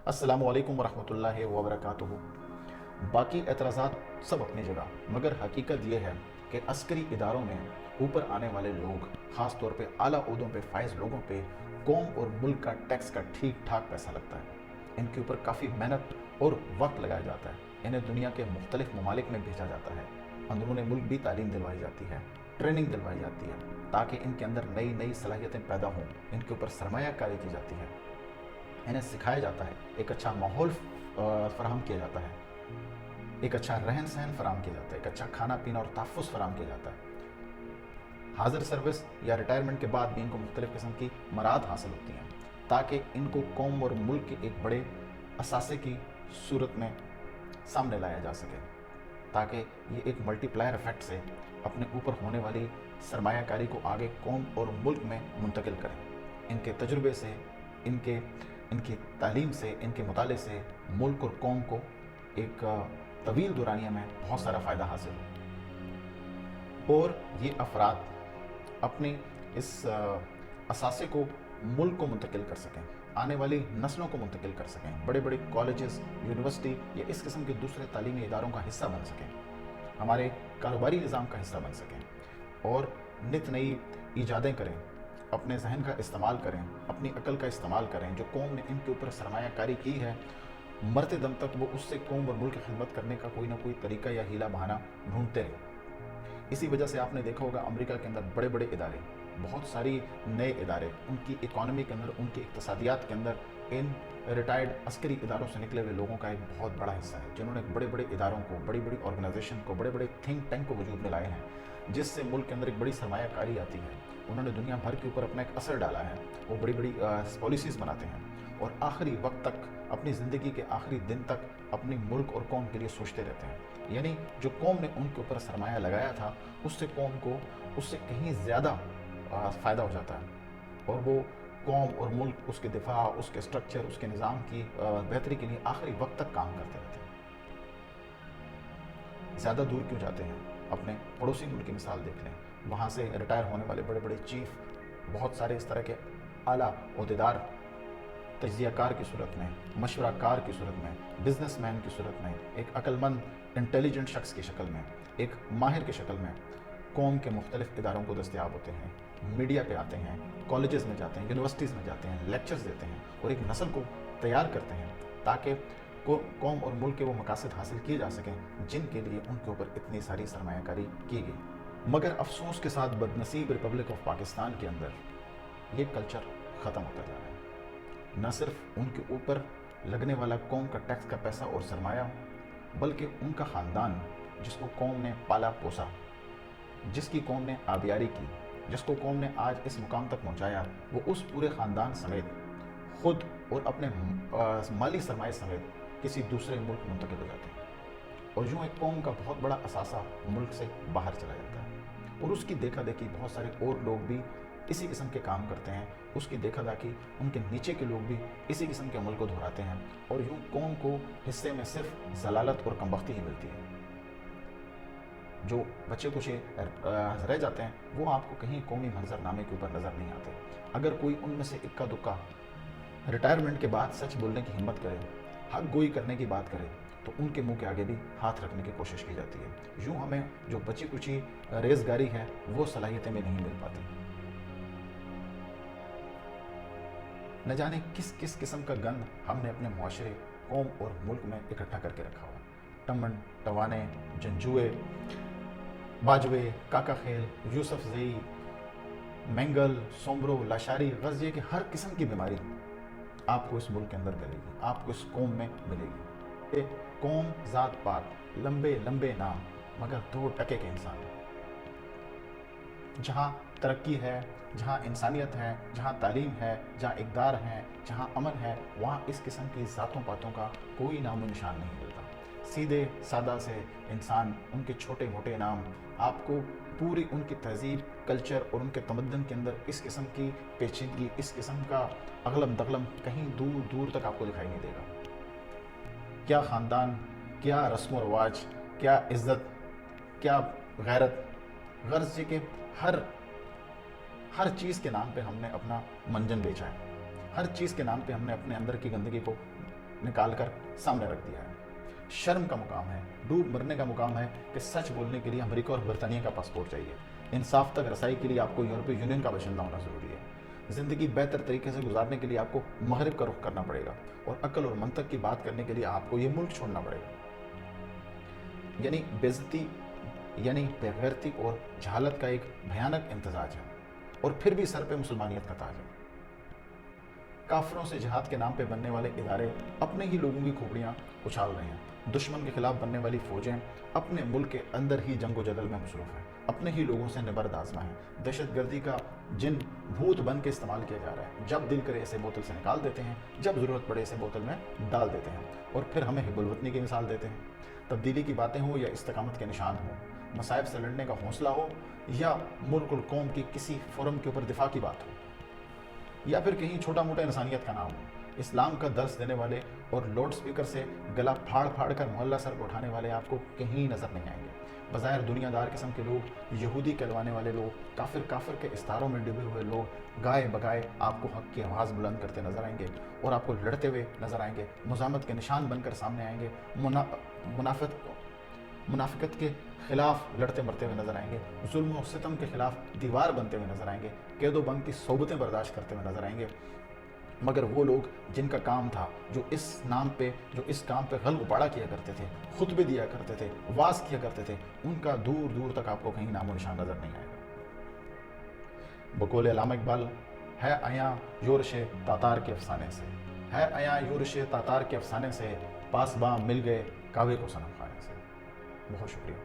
अस्सलामु अलैकुम वरहमतुल्लाहि वबरकातुहू। बाकी एतराज़ात सब अपनी जगह, मगर हकीकत यह है कि अस्करी इदारों में ऊपर आने वाले लोग, ख़ास तौर पे आला ओहदों पे फाइज लोगों पे कौम और मुल्क का टैक्स का ठीक ठाक पैसा लगता है। इनके ऊपर काफ़ी मेहनत और वक्त लगाया जाता है। इन्हें दुनिया के मुख्तलिफ ममालिक में भेजा जाता है। अंदरून मुल्क भी तालीम दिलवाई जाती है, ट्रेनिंग दिलवाई जाती है, ताकि इनके अंदर नई नई सलाहियतें पैदा हों। इनके ऊपर सरमायाकारी की जाती है, इन्हें सिखाया जाता है, एक अच्छा माहौल फराहम किया जाता है, एक अच्छा रहन सहन फराहम किया जाता है, एक अच्छा खाना पीना और तहफ़्फ़ुज़ फराहम किया जाता है। हाजिर सर्विस या रिटायरमेंट के बाद भी इनको मुख्तलिफ़ किस्म की मराद हासिल होती हैं, ताकि इनको कौम और मुल्क के एक बड़े असासे की सूरत में सामने लाया जा सके, ताकि ये एक मल्टीप्लायर इफ़ेक्ट से अपने ऊपर होने वाली सरमायाकारी को आगे कौम और मुल्क में मुंतकिल करें। इनके तजुर्बे से, इनकी तालीम से, इनके मुताले से मुल्क और कौम को एक तवील दुरानिया में बहुत सारा फ़ायदा हासिल हो, और ये अफराद अपनी इस असासे को मुल्क को मुंतकिल कर सकें, आने वाली नस्लों को मुंतकिल कर सकें, बड़े बड़े कॉलेजेस, यूनिवर्सिटी या इस किस्म के दूसरे तालीमी इदारों का हिस्सा बन सकें, हमारे कारोबारी निज़ाम का हिस्सा बन सकें, और नित नई ईजादें करें, अपने जहन का इस्तेमाल करें, अपनी अकल का इस्तेमाल करें। जो कौम ने इनके ऊपर सरमायाकारी की है, मरते दम तक वो उससे कौम और मुल्क की खिदमत करने का कोई ना कोई तरीका या हीला बहाना ढूंढते रहें। इसी वजह से आपने देखा होगा अमेरिका के अंदर बड़े बड़े इदारे, बहुत सारी नए इदारे, उनकी इकॉनमी के अंदर, उनकी इक़्तिसादियात के अंदर इन रिटायर्ड अस्करी इदारों से निकले हुए लोगों का एक बहुत बड़ा हिस्सा है, जिन्होंने बड़े बड़े इदारों को, बड़ी बड़ी ऑर्गेनाइजेशन को, बड़े बड़े थिंक टैंक को वजूद में लाए हैं, जिससे मुल्क के अंदर एक बड़ी सरमायाकारी आती है। उन्होंने दुनिया भर के ऊपर अपना एक असर डाला है, वो बड़ी बड़ी पॉलिसीज़ बनाते हैं, और आखिरी वक्त तक, अपनी ज़िंदगी के आखिरी दिन तक अपनी मुल्क और कौम के लिए सोचते रहते हैं। यानी जो कौम ने उनके ऊपर सरमाया लगाया था, उससे कौम को उससे कहीं ज़्यादा फ़ायदा हो जाता है, और वो कौम और मुल्क, उसके दिफा, उसके स्ट्रक्चर, उसके निज़ाम की बेहतरी के लिए आखिरी वक्त तक काम करते रहते हैं। ज़्यादा दूर क्यों जाते हैं, अपने पड़ोसी मुल्क की मिसाल देख लें। वहाँ से रिटायर होने वाले बड़े बड़े चीफ, बहुत सारे इस तरह के आला ओहदेदार तज्ज़ियाकार की सूरत में, मशवराकार की सूरत में, बिजनेसमैन की सूरत में, एक अक्लमंद इंटेलिजेंट शख्स की शक्ल में, एक माहिर की शक्ल में कौम के मुख्तलिफ इदारों को दस्तयाब होते हैं, मीडिया पे आते हैं, कॉलेजेस में जाते हैं, यूनिवर्सिटीज़ में जाते हैं, लेक्चर्स देते हैं, और एक नस्ल को तैयार करते हैं, ताकि कौम और मुल्क के वो मकासद हासिल किए जा सकें जिनके लिए उनके ऊपर इतनी सारी सरमायाकारी की गई। मगर अफसोस के साथ बदनसीब रिपब्लिक ऑफ पाकिस्तान के अंदर ये कल्चर ख़त्म होता जा रहा है। न सिर्फ उनके ऊपर लगने वाला कौम का टैक्स का पैसा और सरमाया, बल्कि उनका ख़ानदान, जिसको कौम ने पाला पोसा, जिसकी कौम ने आबियारी की, जिसको कौम ने आज इस मुकाम तक पहुँचाया, वो उस पूरे ख़ानदान समेत ख़ुद और अपने माली सरमाए समेत किसी दूसरे मुल्क मुंतकिल हो जाते हैं, और यूँ एक कौम का बहुत बड़ा असासा मुल्क से बाहर चला जाता है, और उसकी देखा देखी बहुत सारे और लोग भी इसी किस्म के काम करते हैं। उसकी देखा देखी उनके नीचे के लोग भी इसी किस्म के अमल को दोहराते हैं, और यूँ कौम को हिस्से में सिर्फ जलालत और कमबख्ती ही मिलती है। जो बच्चे कुछ रह जाते हैं, वो आपको कहीं कौमी मंजरनामे के ऊपर नज़र नहीं आते। अगर कोई उनमें से इक्का दुक्का रिटायरमेंट के बाद सच बोलने की हिम्मत करे, हक गोई करने की बात करे, तो उनके मुंह के आगे भी हाथ रखने की कोशिश की जाती है। यूँ हमें जो बची कुची रेज़गारी है, वो सलाहियतें में नहीं मिल पाती। न जाने किस किस किस्म का गंद हमने अपने मुआशरे, कौम और मुल्क में इकट्ठा करके रखा हुआ। टमन, टवाने, जंजुए, बाजवे, काका खेल, यूसुफ ज़ई, मैंगल, सोमरो, लाशारी, गज़े की हर किस्म की बीमारी आपको इस मुल्क के अंदर मिलेगी, आपको इस कौम में मिलेगी। एक कौम, ज़ात पात, लंबे लंबे नाम, मगर 2% के इंसान। जहाँ तरक्की है, जहाँ इंसानियत है, जहाँ तालीम है, जहाँ इक़दार है, जहाँ अमन है, वहाँ इस किस्म की ज़ातों पातों का कोई नामो निशान नहीं मिलता। सीधे सादा से इंसान, उनके छोटे मोटे नाम आपको पूरी उनकी तहज़ीब, कल्चर और उनके तमद्दन के अंदर इस किस्म की पेचीदगी, इस किस्म का अगलम दगलम कहीं दूर दूर तक आपको दिखाई नहीं देगा। क्या ख़ानदान, क्या रस्म व रवाज, क्या इज़्ज़त, क्या गैरत, गर्ज के हर चीज़ के नाम पे हमने अपना मंजन बेचा है, हर चीज़ के नाम पे हमने अपने अंदर की गंदगी को निकाल कर सामने रख दिया है। शर्म का मुकाम है, डूब मरने का मुकाम है कि सच बोलने के लिए अमेरिका और बरतानिया का पासपोर्ट चाहिए। इंसाफ तक रसाई के लिए आपको यूरोपीय यूनियन का बाशिंदा होना ज़रूरी है। ज़िंदगी बेहतर तरीके से गुजारने के लिए आपको मगरिब का रुख करना पड़ेगा, और अक्ल और मंतक की बात करने के लिए आपको ये मुल्क छोड़ना पड़ेगा। यानी बेइज्जती, यानी बेगैरती और जहालत का एक भयानक इम्तजाज है, और फिर भी सर पे मुसलमानियत का ताज है। काफिरों से जिहाद के नाम पे बनने वाले इदारे अपने ही लोगों की खोपड़ियाँ उछाल रहे हैं। दुश्मन के खिलाफ बनने वाली फौजें अपने मुल्क के अंदर ही जंगो जदल में मसरूफ़ हैं, अपने ही लोगों से निबर्द आज़मा है। दहशतगर्दी का जिन भूत बन के इस्तेमाल किया जा रहा है, जब दिल करे इसे बोतल से निकाल देते हैं, जब ज़रूरत पड़े इसे बोतल में डाल देते हैं, और फिर हमें हिब्बुल वतनी की मिसाल देते हैं। तब्दीली की बातें हो या इस्तकामत के निशान हो, मसाइब से लड़ने का हौसला हो या मुल्क और कौम की किसी फोरम के ऊपर दिफा की बात हो, या फिर कहीं छोटा मोटा इंसानियत का नाम हो, इस्लाम का दर्स देने वाले और लाउड स्पीकर से गला फाड़ फाड़ कर मोहल्ला सर पर उठाने वाले आपको कहीं नज़र नहीं आएंगे। बज़ाहिर दुनियादार किस्म के लोग, यहूदी कहलवाने वाले लोग, काफिर के इस्तारों में डूबे हुए लोग गाए बगाए आपको हक की आवाज़ बुलंद करते नजर आएंगे, और आपको लड़ते हुए नजर आएंगे, मुजामत के निशान बनकर सामने आएंगे, मुनाफिकत के खिलाफ लड़ते मरते हुए नजर आएंगे, जुल्म और सितम के खिलाफ दीवार बनते हुए नजर आएंगे, कैदो बंद की सोबतें बर्दाश्त करते हुए नजर आएंगे। मगर वो लोग जिनका काम था, जो इस काम पे गल गुबाड़ा किया करते थे, खुतबे दिया करते थे, वाज किया करते थे, उनका दूर दूर तक आपको कहीं नामो निशान नजर नहीं आएगा। बकौल अल्लामा इकबाल, है आया योरश तातार के अफसाने से, है आया योरश तातार के अफसाने से, पासबां मिल गए कावे को सनम खाने से। बहुत शुक्रिया।